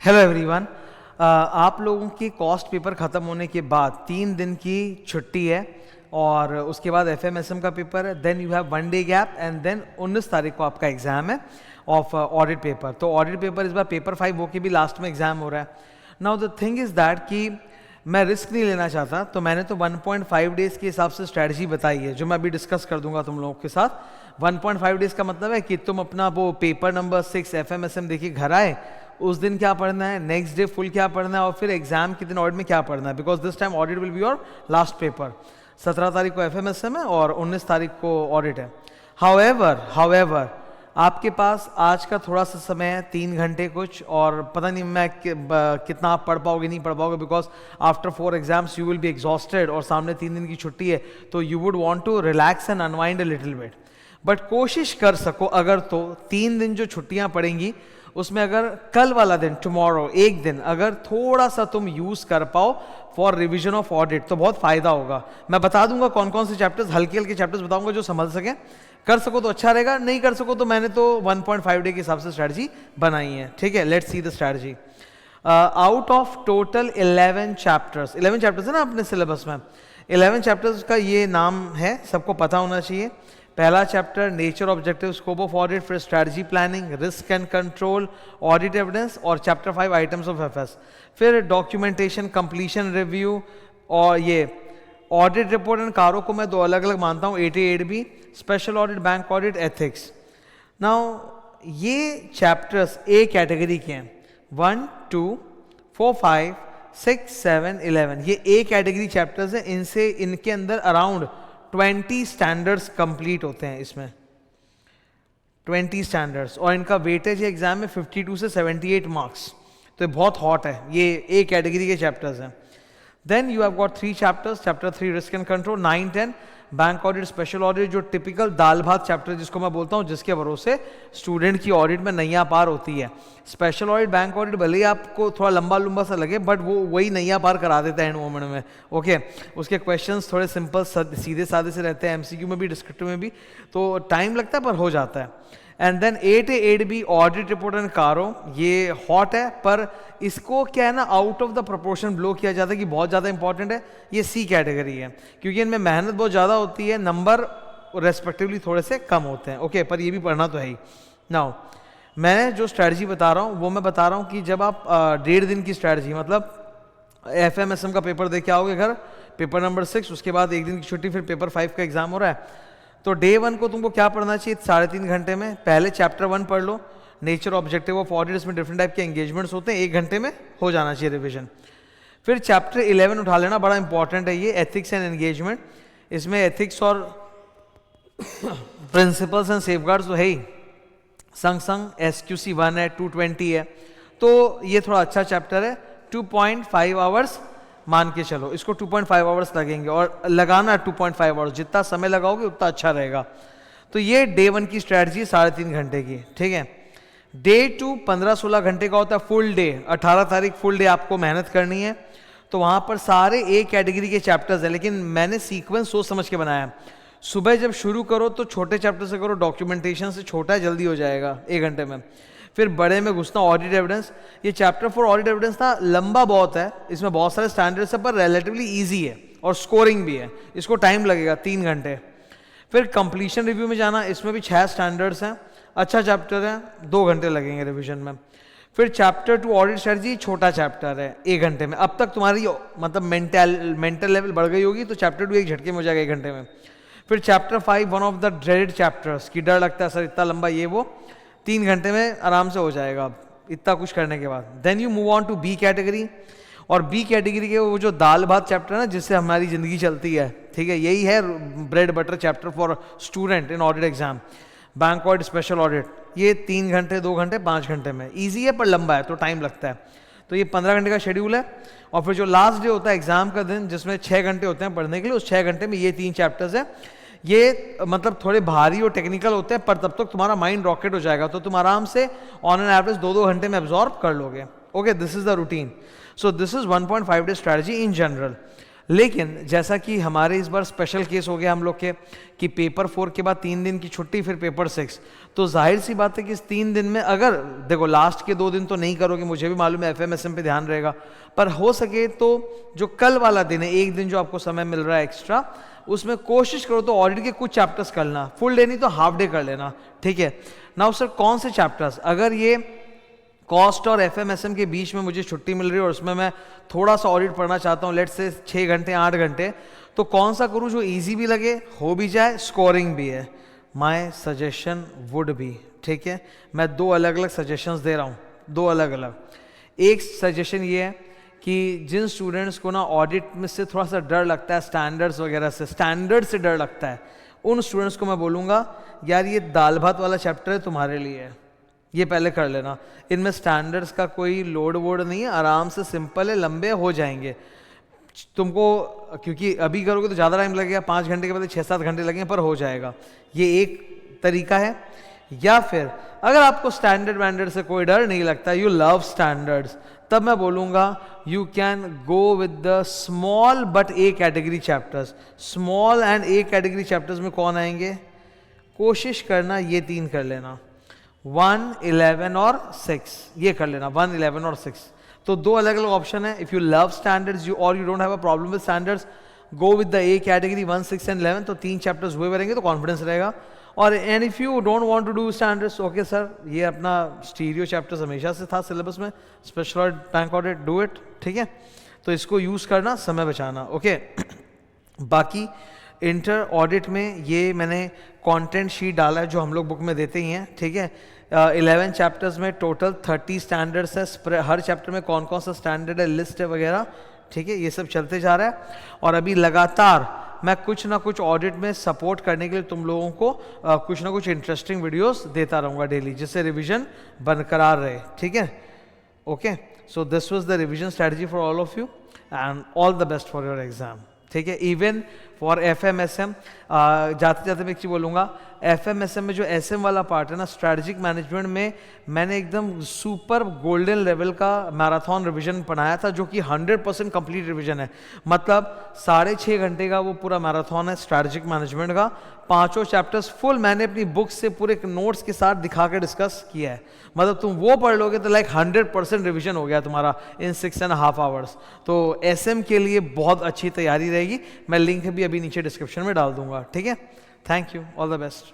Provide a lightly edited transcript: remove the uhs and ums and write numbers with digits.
Hello everyone. आप लोगों की कॉस्ट पेपर ख़त्म होने के बाद 3 दिन की छुट्टी है और उसके बाद एफएमएसएम का पेपर है, then you have 1 day gap and then 19 तारीख को आपका एग्जाम है ऑफ ऑडिट पेपर। तो ऑडिट पेपर इस बार पेपर 5 होके भी लास्ट में एग्जाम हो रहा है। Now the thing is that कि मैं रिस्क नहीं लेना चाहता, तो मैंने तो 1.5 डेज़ के हिसाब से स्ट्रैटेजी बताई है जो मैं अभी डिस्कस कर दूंगा तुम लोगों के साथ। 1.5 डेज़ का मतलब है कि तुम अपना वो पेपर नंबर 6 एफएमएसएम देखिए घर आए, उस दिन क्या पढ़ना है, नेक्स्ट डे फुल क्या पढ़ना है और फिर एग्जाम के दिन ऑडिट में क्या पढ़ना है, because this time audit will be your last paper. 17 तारीख को एफएमएसएम है और 19 तारीख को ऑडिट है। हाउएवर आपके पास आज का थोड़ा सा समय है, 3 घंटे कुछ, और पता नहीं मैं कितना आप पढ़ पाओगे नहीं पढ़ पाओगे, because after 4 exams you will be exhausted और सामने 3 दिन की छुट्टी है, तो you would want to relax and unwind a little bit. But कोशिश कर सको अगर तो 3 दिन जो छुट्टियां पड़ेंगी उसमें अगर कल वाला दिन, टुमारो, एक दिन अगर थोड़ा सा तुम यूज कर पाओ फॉर रिवीजन ऑफ ऑडिट तो बहुत फायदा होगा। मैं बता दूंगा कौन कौन से चैप्टर्स, हल्के हल्के चैप्टर्स बताऊंगा जो समझ सके। कर सको तो अच्छा रहेगा, नहीं कर सको तो मैंने तो 1.5 डे के हिसाब से स्ट्रैटेजी बनाई है। ठीक है, let's see the strategy. Out of total 11 chapters, 11 chapters है ना अपने सिलेबस में, 11 चैप्टर्स का ये नाम है, सबको पता होना चाहिए। पहला chapter nature, objective, scope of audit, फिर strategy planning, risk and control, audit evidence और चैप्टर 5 आइटम्स ऑफ एफएस। फिर डॉक्यूमेंटेशन, कंप्लीशन रिव्यू और ये ऑडिट रिपोर्ट एंड कारों को मैं 2 अलग अलग मानता हूँ, 88B, special audit, bank audit, ethics. Now ये चैप्टर्स ए कैटेगरी के हैं, 1, 2, 4, 5, 6, 7, 11, ये ए कैटेगरी चैप्टर्स हैं। इनसे इनके अंदर अराउंड 20 स्टैंडर्ड्स कंप्लीट होते हैं इसमें, 20 स्टैंडर्ड्स, और इनका वेटेज है एग्जाम में 52 से 78 मार्क्स, तो ये बहुत हॉट है। ये ए कैटेगरी के चैप्टर्स हैं। Then you have got 3 chapters, chapter 3 risk and control, 9, 10 bank audit, special audit, जो टिपिकल दाल भात चैप्टर जिसको मैं बोलता हूँ, जिसके भरोसे स्टूडेंट की ऑडिट में नैया पार होती है। स्पेशल ऑडिट, बैंक ऑडिट भले ही आपको थोड़ा लंबा लंबा सा लगे, बट वो वही नैया पार करा देता है एंड मोमेंट में। ओके, उसके क्वेश्चंस थोड़े सिंपल सीधे साधे से रहते हैं, एमसीक्यू में भी डिस्क्रिप्टिव में भी, तो टाइम लगता है पर हो जाता है। And then 8A, 8B audit report and CARO, ये हॉट है पर इसको क्या है ना, out of the proportion blow किया जाता है कि बहुत ज़्यादा इंपॉर्टेंट है। ये सी कैटेगरी है क्योंकि इनमें मेहनत बहुत ज़्यादा होती है, नंबर रेस्पेक्टिवली थोड़े से कम होते हैं। ओके, पर ये भी पढ़ना तो है ही। नाउ मैं जो स्ट्रैटेजी बता रहा हूँ वो मैं बता रहा हूँ कि जब आप 1.5 दिन की स्ट्रैटेजी, मतलब एफएमएसएम का पेपर दे के आओगे घर, पेपर नंबर 6, उसके बाद 1 दिन की छुट्टी, फिर पेपर 5 का एग्जाम हो रहा है, तो डे 1 को तुमको क्या पढ़ना चाहिए 3.5 घंटे में। पहले चैप्टर 1 पढ़ लो, नेचर, ऑब्जेक्टिव ऑफ ऑडिट, इसमें डिफरेंट टाइप के एंगेजमेंट्स होते हैं, 1 घंटे में हो जाना चाहिए रिविजन। फिर चैप्टर 11 उठा लेना, बड़ा इंपॉर्टेंट है ये, एथिक्स एंड एंगेजमेंट। इसमें एथिक्स और प्रिंसिपल्स एंड सेफगार्ड्स तो है ही, संग संग एसक्यूसी 1 है, 220 है, तो ये थोड़ा अच्छा चैप्टर है। 2.5 आवर्स मान के चलो, इसको 2.5 आवर्स लगेंगे और लगाना 2.5 आवर्स, जितना समय लगाओगे उतना अच्छा रहेगा। तो ये डे 1 की स्ट्रैटेजी 3.5 घंटे की। ठीक है, डे 2 15-16 घंटे का होता है, फुल डे, 18 तारीख फुल डे आपको मेहनत करनी है। तो वहां पर सारे ए कैटेगरी के चैप्टर्स हैं, लेकिन मैंने सीक्वेंस सोच समझ के बनाया। सुबह जब शुरू करो तो छोटे चैप्टर से करो, डॉक्यूमेंटेशन से छोटा है, जल्दी हो जाएगा 1 घंटे में। फिर बड़े में घुसना, ऑडिट एविडेंस। ये चैप्टर 4 ऑडिट एविडेंस था, लंबा बहुत है, इसमें बहुत सारे स्टैंडर्ड्स है पर रिलेटिवली इजी है और स्कोरिंग भी है, इसको टाइम लगेगा 3 घंटे। फिर कंप्लीशन रिव्यू में जाना, इसमें भी 6 स्टैंडर्ड्स हैं, अच्छा चैप्टर है, 2 घंटे लगेंगे रिविजन में। फिर चैप्टर 2 ऑडिट स्ट्रेटजी, छोटा चैप्टर है, 1 घंटे में। अब तक तुम्हारी मतलब मेंटल लेवल बढ़ गई होगी, तो चैप्टर 2 एक झटके में हो जाएगा 1 घंटे में। फिर chapter 5 one of the dreaded chapters, की डर लगता है सर इतना लंबा, ये वो, 3 घंटे में आराम से हो जाएगा इतना कुछ करने के बाद। Then you move on to B category, और बी कैटेगरी के वो जो दाल भात चैप्टर है ना, जिससे हमारी जिंदगी चलती है, ठीक है, यही है bread butter chapter for student in audit exam. Bank audit, special audit, ये 3 घंटे, 2 घंटे, 5 घंटे में। ईजी है पर लंबा है तो टाइम लगता है, तो ये 15 घंटे का शेड्यूल है। और फिर जो लास्ट डे होता है एग्जाम का दिन, जिसमें 6 घंटे होते हैं पढ़ने के लिए, उस 6 घंटे में ये 3 चैप्टर्स है। ये मतलब थोड़े भारी और टेक्निकल होते हैं, पर तब तक तुम्हारा माइंड रॉकेट हो जाएगा, तो तुम आराम से ऑन एन एवरेज 2-2 घंटे में एब्जॉर्ब कर लोगे। Okay, this is the routine. So this is 1.5 day strategy in general. लेकिन जैसा कि हमारे इस बार स्पेशल केस हो गया हम लोग के कि पेपर 4 के बाद 3 दिन की छुट्टी, फिर पेपर 6, तो जाहिर सी बात है कि इस 3 दिन में अगर देखो लास्ट के 2 दिन तो नहीं करोगे, मुझे भी मालूम है FMSM पे ध्यान रहेगा, पर हो सके तो जो कल वाला दिन है, एक दिन जो आपको समय मिल रहा है एक्स्ट्रा, उसमें कोशिश करो तो ऑडिट के कुछ चैप्टर्स करना, फुल डे नहीं तो हाफ डे कर लेना, ठीक है। नाउ सर कौन से चैप्टर्स, अगर ये कॉस्ट और FMSM के बीच में मुझे छुट्टी मिल रही है और उसमें मैं थोड़ा सा ऑडिट पढ़ना चाहता हूँ, लेट्स से 6 घंटे 8 घंटे, तो कौन सा करूँ जो इजी भी लगे, हो भी जाए, स्कोरिंग भी है। माय सजेशन वुड बी, ठीक है, मैं 2 अलग अलग सजेशंस दे रहा हूँ, 2 अलग अलग। एक सजेशन ये है कि जिन स्टूडेंट्स को ना ऑडिट में से थोड़ा सा डर लगता है, स्टैंडर्ड्स वगैरह से, स्टैंडर्ड से डर लगता है, उन स्टूडेंट्स को मैं बोलूँगा यार ये दाल भात वाला चैप्टर है तुम्हारे लिए, ये पहले कर लेना। इनमें स्टैंडर्ड्स का कोई लोड वोड नहीं है, आराम से सिंपल है, लंबे हो जाएंगे तुमको, क्योंकि अभी करोगे तो ज़्यादा टाइम लगेगा, 5 घंटे के बाद 6-7 घंटे लगेंगे, पर हो जाएगा। ये एक तरीका है। या फिर अगर आपको स्टैंडर्ड वैंडर्ड से कोई डर नहीं लगता, यू लव स्टैंडर्ड्स, तब मैं बोलूँगा you can go with the small but A category chapters. Small and A category chapters में कौन आएंगे, कोशिश करना ये 3 कर लेना, 1, 11 और 6, ये कर लेना, 1, 11 और 6। तो 2 अलग अलग ऑप्शन है। If you love standards you और you don't have a problem with standards, go with the A category 1, 6 and 11, तो 3 चैप्टर्स हुए रहेंगे तो कॉन्फिडेंस रहेगा। और and if you don't want to do standards, okay sir ये अपना स्टीरियो चैप्टर्स हमेशा से था सिलेबस में, special audit, bank audit, do it, ठीक है, तो इसको यूज करना, समय बचाना, ओके। बाकी इंटर ऑडिट में ये मैंने कंटेंट शीट डाला है जो हम लोग बुक में देते ही हैं, ठीक है। 11 चैप्टर्स में टोटल 30 स्टैंडर्ड्स है, हर चैप्टर में कौन कौन सा स्टैंडर्ड है, लिस्ट है वगैरह, ठीक है, ये सब चलते जा रहा है। और अभी लगातार मैं कुछ ना कुछ ऑडिट में सपोर्ट करने के लिए तुम लोगों को कुछ ना कुछ इंटरेस्टिंग वीडियोस देता रहूँगा डेली, जिससे रिविजन बरकरार रहे, ठीक है, okay. So this was the revision strategy for all of you and all the best for your exam, ठीक है। इवन फॉर FMSM, जाते जाते मैं एक चीज़ बोलूँगा, FMSM में जो SM वाला पार्ट है ना, स्ट्रैटेजिक मैनेजमेंट में, मैंने एकदम सुपर गोल्डन लेवल का मैराथन रिवीजन पढ़ाया था, जो कि 100% कंप्लीट रिवीजन है। मतलब 6.5 घंटे का वो पूरा मैराथन है स्ट्रैटेजिक मैनेजमेंट का, 5 चैप्टर्स फुल मैंने अपनी बुक से पूरे नोट्स के साथ दिखा के डिस्कस किया है। मतलब तुम वो पढ़ लोगे तो लाइक 100% रिवीजन हो गया तुम्हारा इन 6.5 आवर्स। तो SM के लिए बहुत अच्छी तैयारी रहेगी। मैं लिंक भी अभी नीचे डिस्क्रिप्शन में डाल दूंगा, ठीक है। Thank you, all the best.